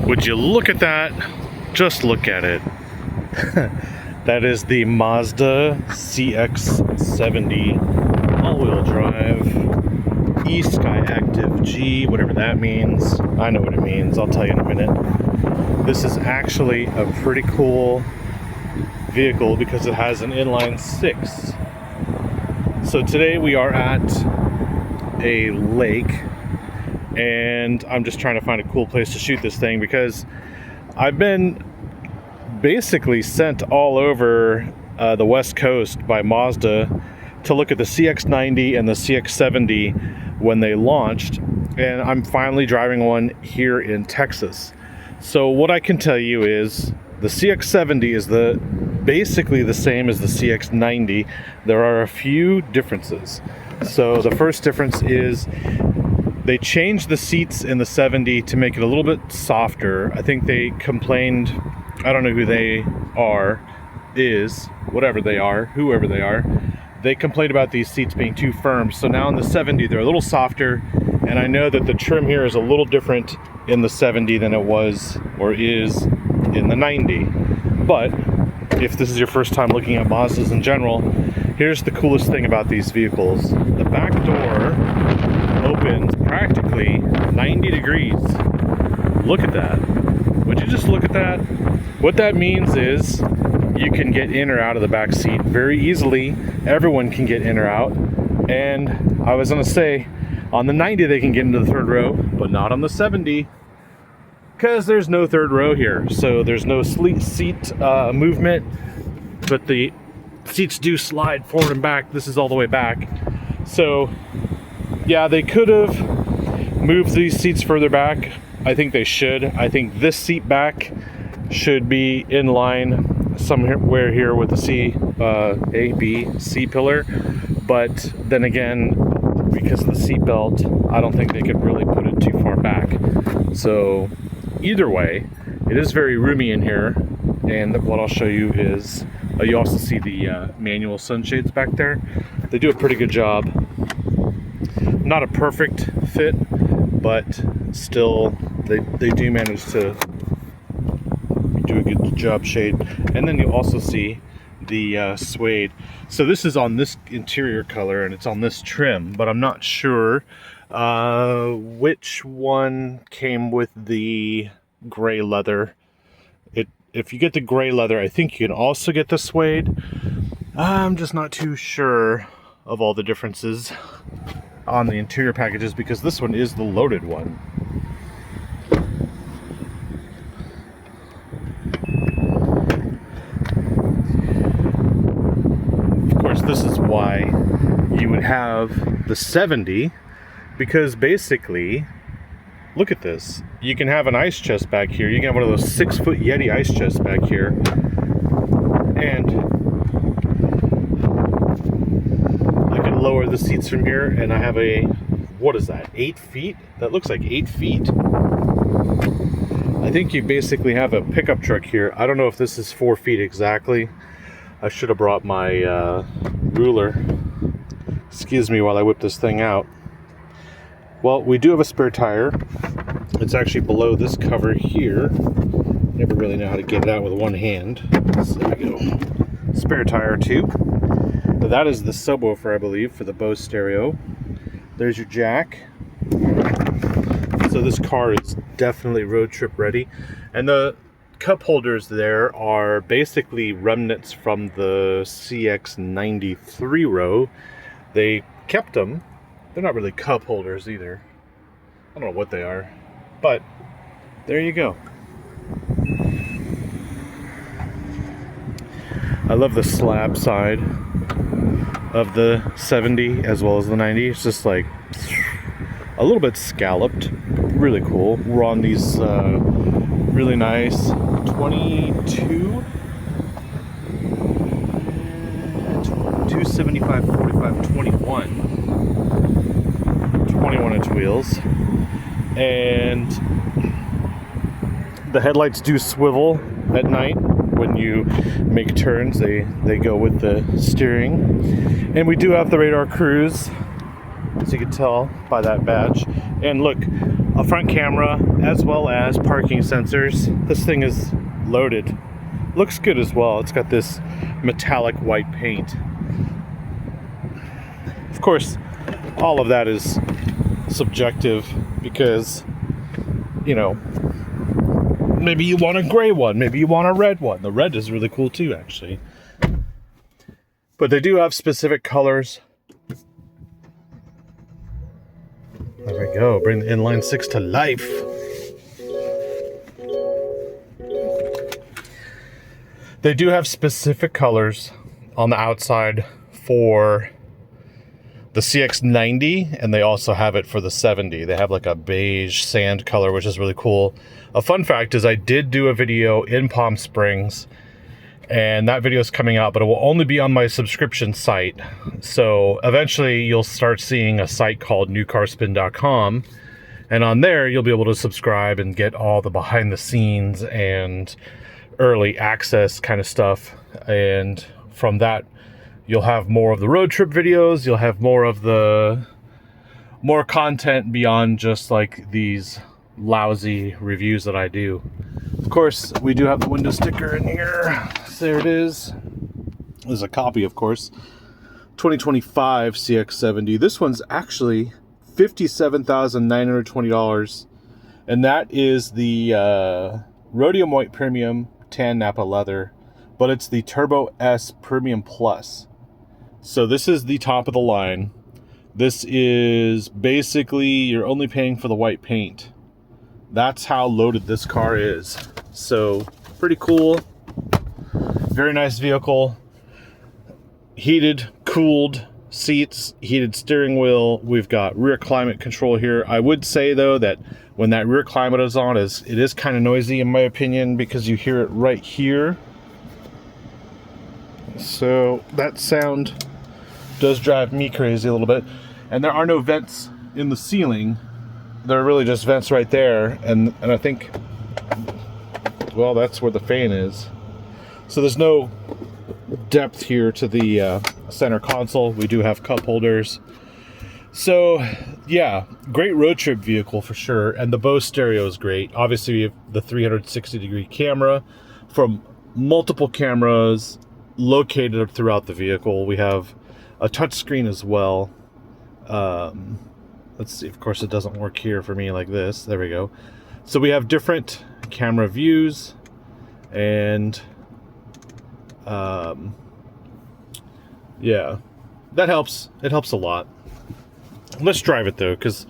Would you look at that? Just look at it. That is the Mazda CX-70 all-wheel drive e-Sky Active G, whatever that means. I know what it means. I'll tell you in a minute. This is actually a pretty cool vehicle because it has an inline 6. So today we are at a lake and I'm just trying to find a cool place to shoot this thing because I've been basically sent all over the West Coast by Mazda to look at the CX-90 and the CX-70 when they launched, and I'm finally driving one here in Texas. So what I can tell you is the CX-70 is basically the same as the CX-90. There are a few differences. So the first difference is they changed the seats in the 70 to make it a little bit softer. I think they complained, I don't know who they are, whoever they are, they complained about these seats being too firm. So now in the 70, they're a little softer, and I know that the trim here is a little different in the 70 than it was or is in the 90. But if this is your first time looking at Mazdas in general, here's the coolest thing about these vehicles. The back door opens practically 90 degrees. Look at that. Would you just look at that? What that means is you can get in or out of the back seat very easily. Everyone can get in or out. And I was gonna say, on the 90 they can get into the third row, but not on the 70, because there's no third row here. So there's no seat movement, but the seats do slide forward and back. This is all the way back. So yeah, they could have moved these seats further back. I think they should. I think this seat back should be in line somewhere here with the A, B, C pillar. But then again, because of the seat belt, I don't think they could really put it too far back. So either way, it is very roomy in here. And what I'll show you is, you also see the manual sunshades back there. They do a pretty good job. Not a perfect fit, but still they do manage to do a good job shade. And then you also see the suede. So this is on this interior color and it's on this trim, but I'm not sure which one came with the gray leather. If you get the gray leather, I think you can also get the suede. I'm just not too sure of all the differences on the interior packages because this one is the loaded one. Of course, this is why you would have the 70, because basically, look at this. You can have an ice chest back here. You can have one of those 6-foot Yeti ice chests back here. And I can lower the seats from here and I have a, what is that, 8 feet? That looks like 8 feet. I think you basically have a pickup truck here. I don't know if this is 4 feet exactly. I should have brought my ruler. Excuse me while I whip this thing out. Well, we do have a spare tire. It's actually below this cover here. Never really know how to get it out with one hand. So there we go. Spare tire too. That is the subwoofer, I believe, for the Bose stereo. There's your jack. So this car is definitely road trip ready. And the cup holders there are basically remnants from the CX-90 3-row. They kept them. They're not really cup holders either. I don't know what they are, but there you go. I love the slab side of the 70 as well as the 90. It's just like a little bit scalloped. Really cool. We're on these really nice 22 275 45 21 inch wheels, and the headlights do swivel at night when you make turns. They go with the steering, and we do have the radar cruise, as you can tell by that badge. And look, a front camera, as well as parking sensors. This thing is loaded. Looks good as well. It's got this metallic white paint. Of course, all of that is subjective because, you know, maybe you want a gray one, maybe you want a red one. The red is really cool too, actually. But they do have specific colors. There we go, bring the Inline 6 to life. They do have specific colors on the outside for the CX-90, and they also have it for the 70. They have like a beige sand color, which is really cool. A fun fact is I did do a video in Palm Springs, and that video is coming out, but it will only be on my subscription site. So eventually you'll start seeing a site called newcarspin.com, and on there you'll be able to subscribe and get all the behind the scenes and early access kind of stuff. And from that you'll have more of the road trip videos, you'll have more of the content beyond just like these lousy reviews that I do. Of course, we do have the window sticker in here. So there it is. There's a copy, of course. 2025 CX-70. This one's actually $57,920, and that is the Rhodium White Premium Tan Napa Leather, but it's the Turbo S Premium Plus. So this is the top of the line. This is basically, you're only paying for the white paint. That's how loaded this car is. So pretty cool. Very nice vehicle. Heated, cooled seats, heated steering wheel. We've got rear climate control here. I would say though that when that rear climate is on, it is kind of noisy in my opinion, because you hear it right here. So that sound does drive me crazy a little bit. And there are no vents in the ceiling. There are really just vents right there, and I think, well, that's where the fan is. So there's no depth here to the center console. We do have cup holders. So yeah, great road trip vehicle for sure. And the Bose stereo is great. Obviously we have the 360-degree camera from multiple cameras located throughout the vehicle. We have a touchscreen as well. Let's see, of course it doesn't work here for me like this. There we go. So we have different camera views, and yeah, that helps. It helps a lot. Let's drive it though, because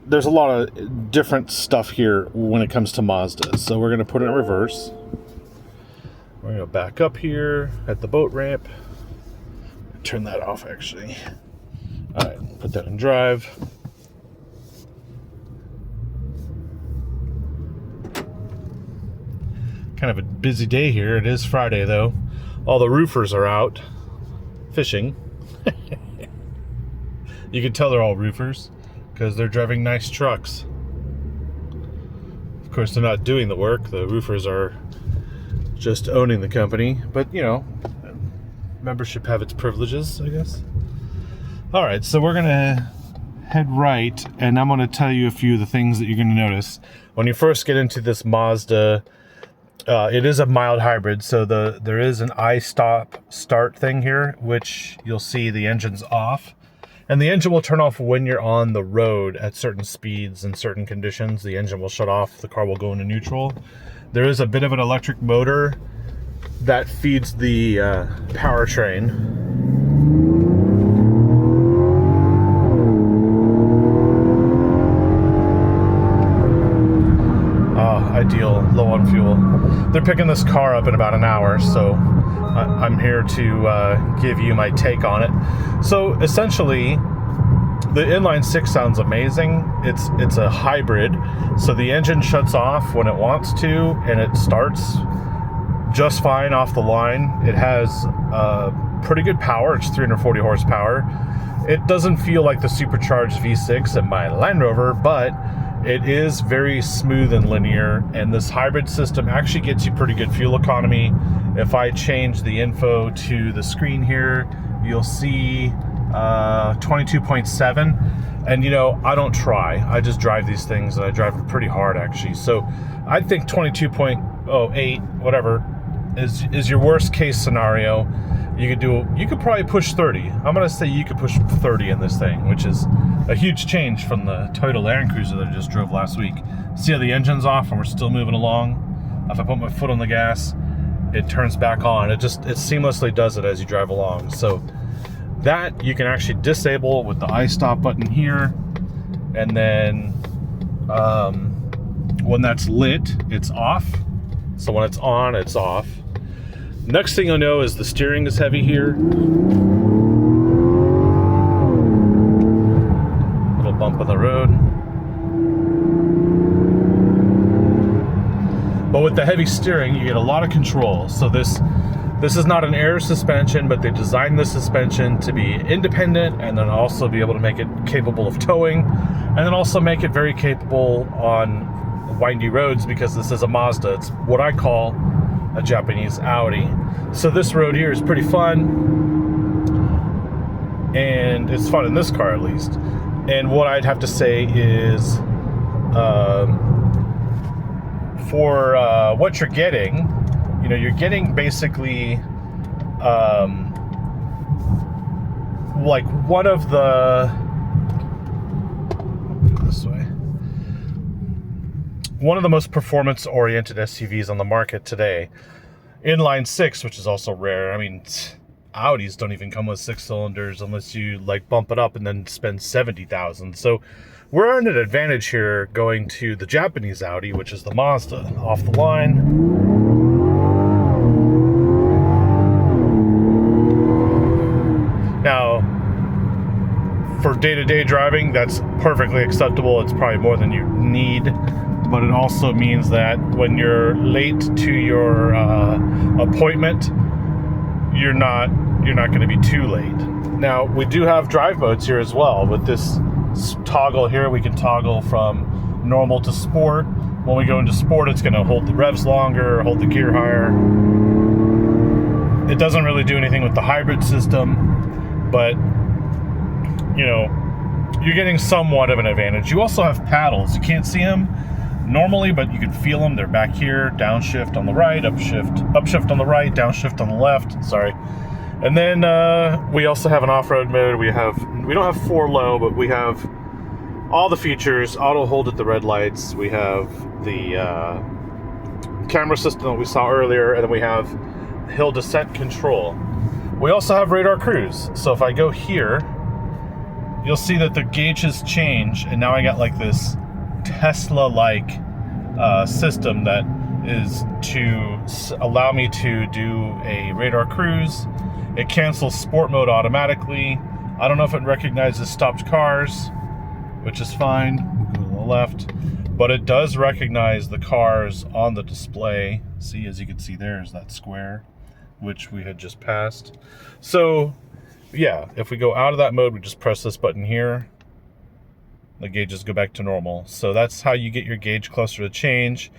there's a lot of different stuff here when it comes to Mazda. So we're gonna put it in reverse. We're gonna back up here at the boat ramp. Turn that off actually. All right, put that in drive. Kind of a busy day here. It is Friday though. All the roofers are out fishing. You can tell they're all roofers because they're driving nice trucks. Of course, they're not doing the work. The roofers are just owning the company. But, you know, membership have its privileges, I guess. All right, so we're gonna head right, and I'm gonna tell you a few of the things that you're gonna notice when you first get into this Mazda. It is a mild hybrid, so there is an start thing here, which you'll see the engine's off, and the engine will turn off when you're on the road at certain speeds and certain conditions. The engine will shut off, the car will go into neutral. There is a bit of an electric motor that feeds the powertrain. Ideal, low on fuel. They're picking this car up in about an hour, so I'm here to give you my take on it. So essentially, the Inline 6 sounds amazing. It's a hybrid, so the engine shuts off when it wants to, and it starts just fine off the line. It has pretty good power. It's 340 horsepower. It doesn't feel like the supercharged V6 in my Land Rover, but it is very smooth and linear, and this hybrid system actually gets you pretty good fuel economy. If I change the info to the screen here, you'll see 22.7. And I don't try. I just drive these things, and I drive them pretty hard actually. So I think 22.08, whatever, is your worst case scenario. You could probably push 30. I'm gonna say you could push 30 in this thing, which is a huge change from the Toyota Land Cruiser that I just drove last week. See how the engine's off and we're still moving along? If I put my foot on the gas, it turns back on. It seamlessly does it as you drive along. So that you can actually disable with the iStop button here, and then when that's lit, it's off. So when it's on, it's off. Next thing you'll know is the steering is heavy here. Little bump on the road. But with the heavy steering, you get a lot of control. So this is not an air suspension, but they designed the suspension to be independent and then also be able to make it capable of towing, and then also make it very capable on windy roads, because this is a Mazda. It's what I call a Japanese Audi. So this road here is pretty fun, and it's fun in this car at least. And what I'd have to say is, for what you're getting, you're getting basically like one of the, this way, one of the most performance-oriented SUVs on the market today. Inline 6, which is also rare. I mean, Audis don't even come with 6 cylinders unless you bump it up and then spend $70,000. So we're at an advantage here going to the Japanese Audi, which is the Mazda, off the line. Now, for day-to-day driving, that's perfectly acceptable. It's probably more than you need. But it also means that when you're late to your appointment, you're not going to be too late. Now, we do have drive modes here as well. With this toggle here, we can toggle from normal to sport. When we go into sport, it's going to hold the revs longer, hold the gear higher. It doesn't really do anything with the hybrid system, but you're getting somewhat of an advantage. You also have paddles. You can't see them normally, but you can feel them. They're back here. Downshift on the right, upshift on the right, downshift on the left. Sorry. And then we also have an off-road mode. We don't have 4 low, but we have all the features. Auto hold at the red lights. We have the camera system that we saw earlier, and then we have hill descent control. We also have radar cruise. So if I go here, you'll see that the gauges change, and now I got this Tesla-like system that is to allow me to do a radar cruise. It cancels sport mode automatically. I don't know if it recognizes stopped cars, which is fine. We'll go to the left. But it does recognize the cars on the display. See, as you can see, there's that square, which we had just passed. So, yeah, if we go out of that mode, we just press this button here. The gauges go back to normal. So that's how you get your gauge cluster to change.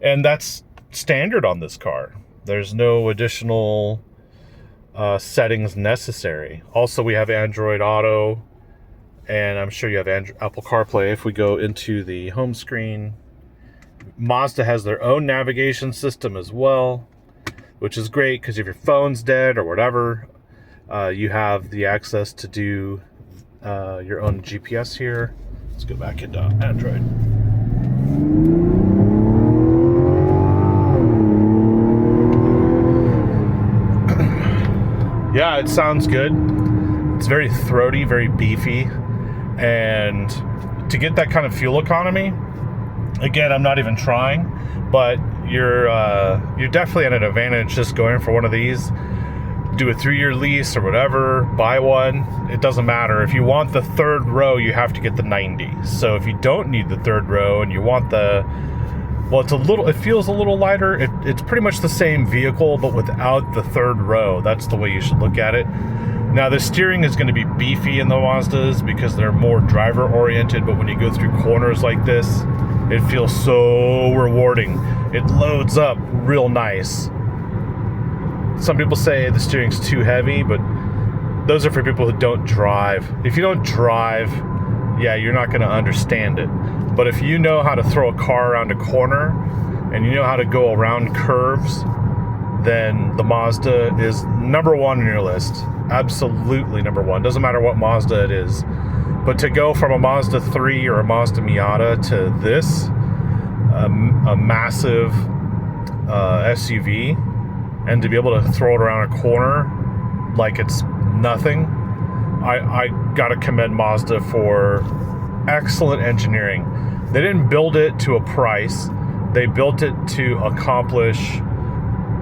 And that's standard on this car. There's no additional settings necessary. Also, we have Android Auto, and I'm sure you have Apple CarPlay. If we go into the home screen, Mazda has their own navigation system as well, which is great because if your phone's dead or whatever, you have the access to do your own GPS here. Let's go back into Android. Yeah, it sounds good. It's very throaty, very beefy. And to get that kind of fuel economy, again, I'm not even trying, but you're definitely at an advantage just going for one of these. Do a 3-year lease or whatever, buy one. It doesn't matter. If you want the third row, you have to get the 90. So if you don't need the third row and you want the, well, it feels a little lighter. It's pretty much the same vehicle, but without the third row. That's the way you should look at it. Now, the steering is going to be beefy in the Mazdas because they're more driver oriented, but when you go through corners like this, it feels so rewarding. It loads up real nice. Some people say the steering's too heavy, but those are for people who don't drive. If you don't drive, yeah, you're not going to understand it. But if you know how to throw a car around a corner and you know how to go around curves, then the Mazda is number one on your list. Absolutely number one. Doesn't matter what Mazda it is. But to go from a Mazda 3 or a Mazda Miata to this, a massive SUV, and to be able to throw it around a corner like it's nothing, I gotta commend Mazda for excellent engineering. They didn't build it to a price. They built it to accomplish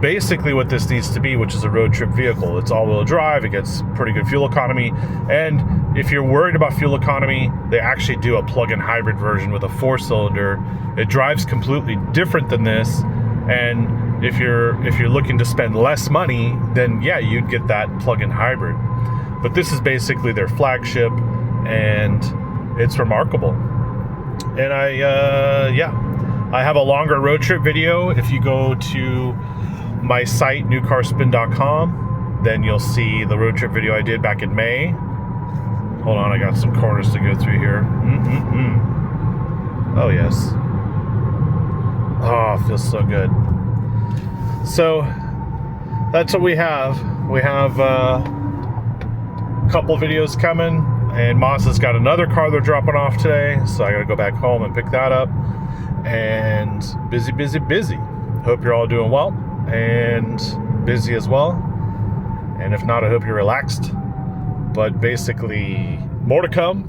basically what this needs to be, which is a road trip vehicle. It's all-wheel drive, it gets pretty good fuel economy, and if you're worried about fuel economy, they actually do a plug-in hybrid version with a 4-cylinder. It drives completely different than this, and if you're looking to spend less money, then yeah, you'd get that plug-in hybrid. But this is basically their flagship, and it's remarkable. And I have a longer road trip video. If you go to my site, newcarspin.com, then you'll see the road trip video I did back in May. Hold on, I got some corners to go through here. Oh, yes. Oh, it feels so good. So, that's what we have. We have a couple videos coming, and Mazda's got another car they're dropping off today, so I gotta go back home and pick that up. And busy, busy, busy. Hope you're all doing well and busy as well. And if not, I hope you're relaxed. But basically, more to come.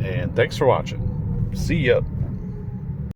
And thanks for watching. See ya.